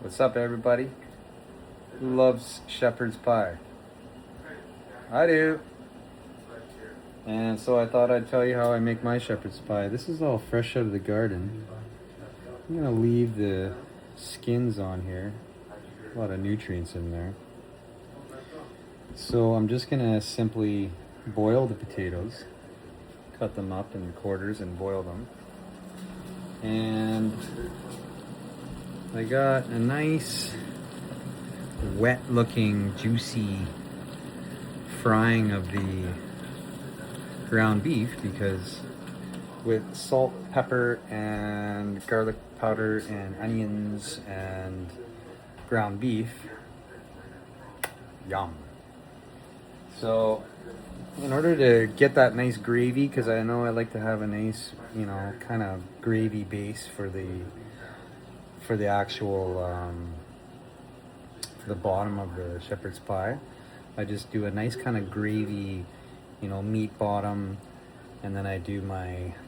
What's up, everybody? Who loves shepherd's pie? I do. And so I thought I'd tell you how I make my shepherd's pie. This is all fresh out of the garden. I'm gonna leave the skins on here. A lot of nutrients in there. So I'm just gonna simply boil the potatoes, cut them up in quarters and boil them. And I got a nice wet looking juicy frying of the ground beef, because with salt, pepper, and garlic powder and onions and ground beef, yum. So in order to get that nice gravy, because I know I like to have a nice, kind of gravy base for the actual for the bottom of the shepherd's pie, I just do a nice kind of gravy, meat bottom, and then I do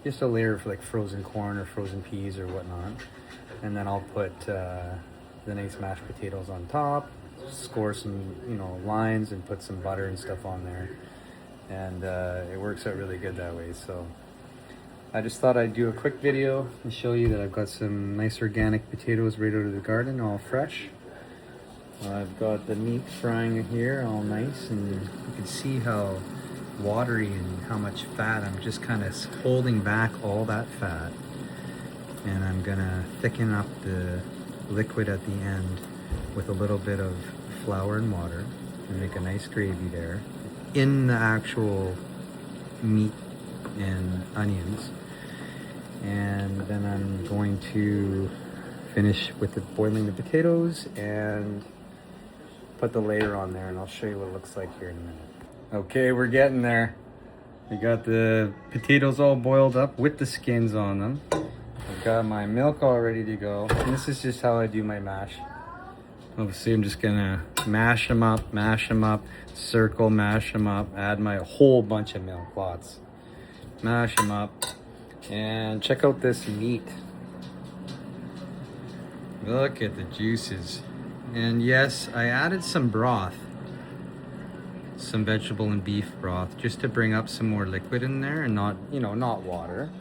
just a layer of like frozen corn or frozen peas or whatnot, and then I'll put the nice mashed potatoes on top, score some lines, and put some butter and stuff on there, and it works out really good that way. So I just thought I'd do a quick video and show you that I've got some nice organic potatoes right out of the garden, all fresh. I've got the meat frying here, all nice, and you can see how watery and how much fat. I'm just kind of holding back all that fat, and I'm gonna thicken up the liquid at the end with a little bit of flour and water and make a nice gravy there in the actual meat and onions. And then I'm going to finish with boiling the potatoes and put the layer on there, and I'll show you what it looks like here in a minute. Okay, we're getting there. We got the potatoes all boiled up with the skins on them. I've got my milk all ready to go. And this is just how I do my mash. Obviously, I'm just gonna mash them up, circle, mash them up, add my whole bunch of milk, lots. Mash them up. And check out this meat. Look at the juices. And yes, I added some broth, some vegetable and beef broth, just to bring up some more liquid in there and not water.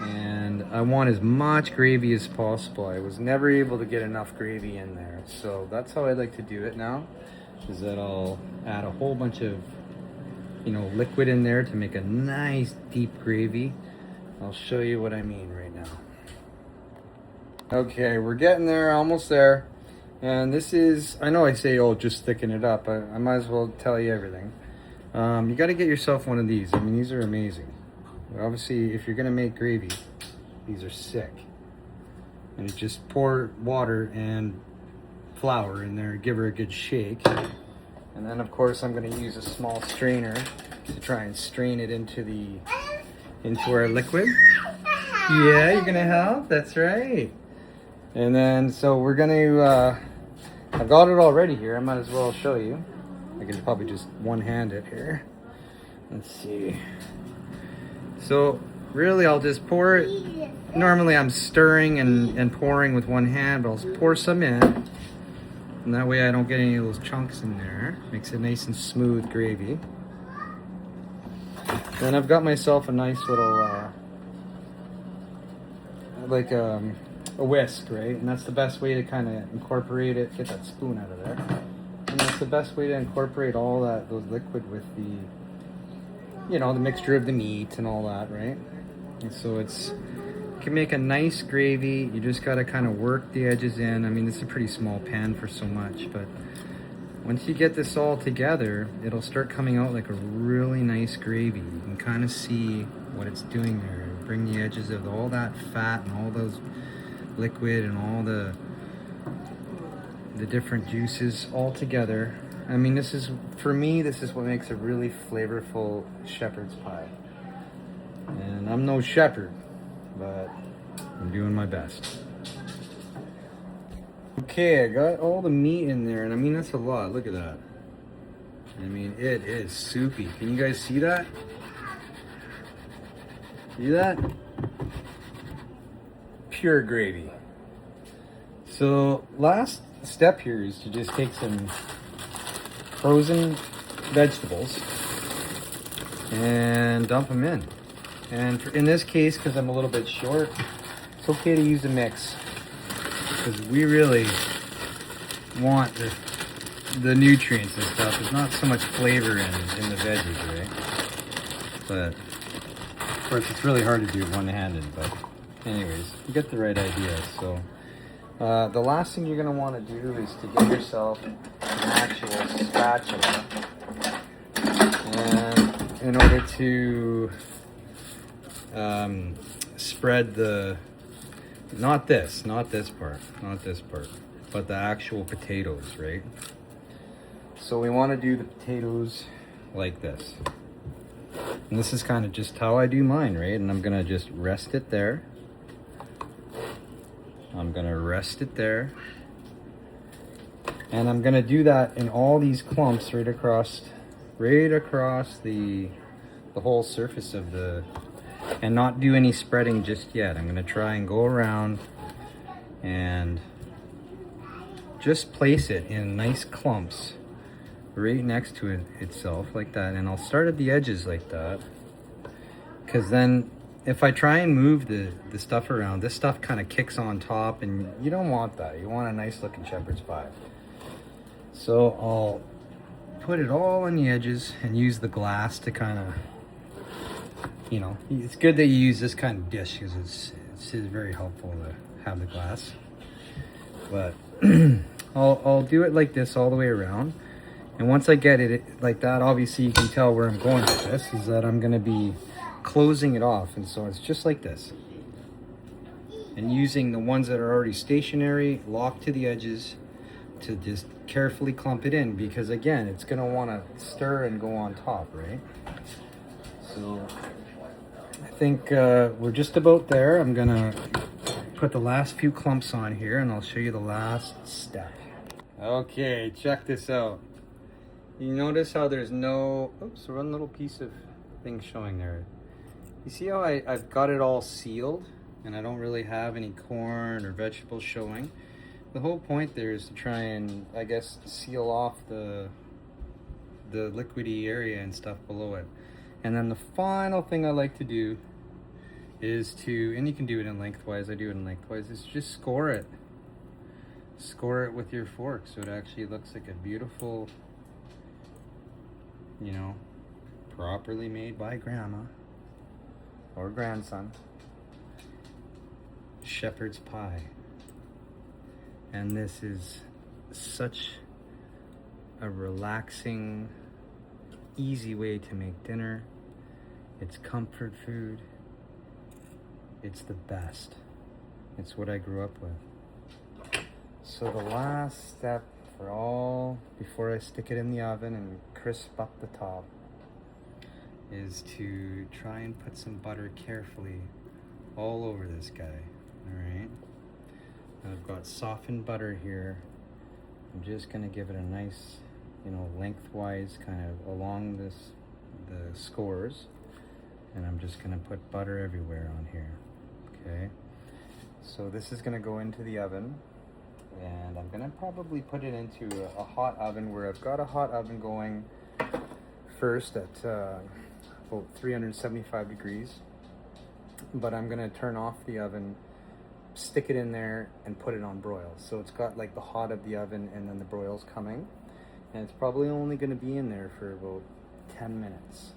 And I want as much gravy as possible. I was never able to get enough gravy in there. So that's how I like to do it now, is that I'll add a whole bunch of, liquid in there to make a nice deep gravy. I'll show you what I mean right now. Okay, we're getting there, almost there. And this is, I know I say, just thicken it up, but I might as well tell you everything. You got to get yourself one of these. I mean, these are amazing. But obviously, if you're going to make gravy, these are sick. And you just pour water and flour in there, give her a good shake. And then, of course, I'm going to use a small strainer to try and strain it into our liquid. Yeah, you're going to help? That's right. And then, so we're going to, I've got it all ready here. I might as well show you. I can probably just one-hand it here. Let's see. So really, I'll just pour it. Normally I'm stirring and pouring with one hand, but I'll pour some in. And that way I don't get any of those chunks in there. Makes it nice and smooth gravy. Then I've got myself a nice little, a whisk, right? And that's the best way to kind of incorporate it. Get that spoon out of there. And that's the best way to incorporate all those liquid with the, the mixture of the meat and all that, right? And so you can make a nice gravy. You just got to kind of work the edges in. I mean, this is a pretty small pan for so much, but once you get this all together, it'll start coming out like a really nice gravy. You can kind of see what it's doing there. Bring the edges of all that fat and all those liquid and all the different juices all together. I mean, for me, this is what makes a really flavorful shepherd's pie. And I'm no shepherd, but I'm doing my best. Okay, I got all the meat in there, and I mean, that's a lot. Look at that. I mean, it is soupy. Can you guys see that? See that? Pure gravy. So last step here is to just take some frozen vegetables and dump them in. And in this case, because I'm a little bit short, it's okay to use a mix, because we really want the nutrients and stuff. There's not so much flavor in the veggies, right? But of course, it's really hard to do one-handed. But anyways, you get the right idea. So the last thing you're going to want to do is to get yourself an actual spatula, and in order to spread the, not this part, but the actual potatoes, right? So we want to do the potatoes like this. And this is kind of just how I do mine, right? And I'm going to just rest it there. I'm going to rest it there. And I'm going to do that in all these clumps right across the whole surface of the, and not do any spreading just yet. I'm going to try and go around and just place it in nice clumps right next to itself like that. And I'll start at the edges like that, because then if I try and move the stuff around, this stuff kind of kicks on top, and you don't want that. You want a nice looking shepherd's pie. So I'll put it all on the edges and use the glass to kind of, you know, it's good that you use this kind of dish, because it's very helpful to have the glass. But I'll do it like this all the way around. And once I get it like that, obviously you can tell where I'm going with this, is that I'm going to be closing it off. And so it's just like this. And using the ones that are already stationary, locked to the edges, to just carefully clump it in, because again, it's going to want to stir and go on top, right? So I think we're just about there. I'm going to put the last few clumps on here, and I'll show you the last step. Okay, check this out. You notice how there's no, oops, one little piece of thing showing there. You see how I've got it all sealed, and I don't really have any corn or vegetables showing? The whole point there is to try and, I guess, seal off the liquidy area and stuff below it. And then the final thing I like to do is to, and you can do it in lengthwise, I do it in lengthwise, is just score it. Score it with your fork so it actually looks like a beautiful, you know, properly made by grandma or grandson shepherd's pie. And this is such a relaxing, easy way to make dinner. It's comfort food. It's the best. It's what I grew up with. So the last step for all, before I stick it in the oven and crisp up the top, is to try and put some butter carefully all over this guy. All right. I've got softened butter here. I'm just gonna give it a nice, you know, lengthwise kind of along the scores, and I'm just gonna put butter everywhere on here. Okay. So this is gonna go into the oven, and I'm gonna probably put it into a hot oven, where I've got a hot oven going first at about 375 degrees, but I'm gonna turn off the oven, stick it in there, and put it on broil. So it's got like the hot of the oven and then the broil's coming, and it's probably only gonna be in there for about 10 minutes.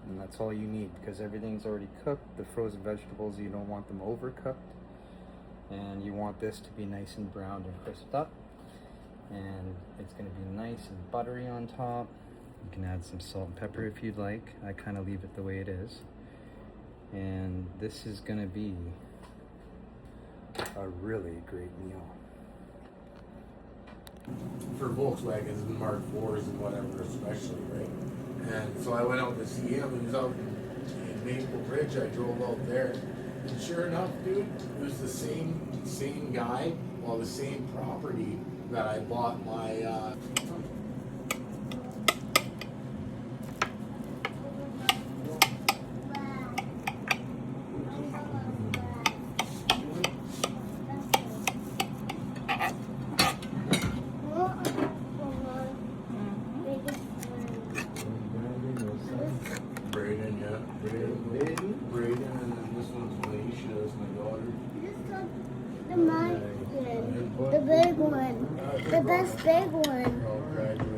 And that's all you need, because everything's already cooked. The frozen vegetables, you don't want them overcooked. And you want this to be nice and browned and crisped up. And it's going to be nice and buttery on top. You can add some salt and pepper if you'd like. I kind of leave it the way it is. And this is going to be a really great meal. For Volkswagens and Mark IVs and whatever, especially, right? And so I went out to see him. He was out in Maple Ridge. I drove out there. And sure enough, dude, it was the same guy, well, the same property that I bought my Braden, and then this one's Malaysia, is my daughter. The big one. The best big one. They're all graduating.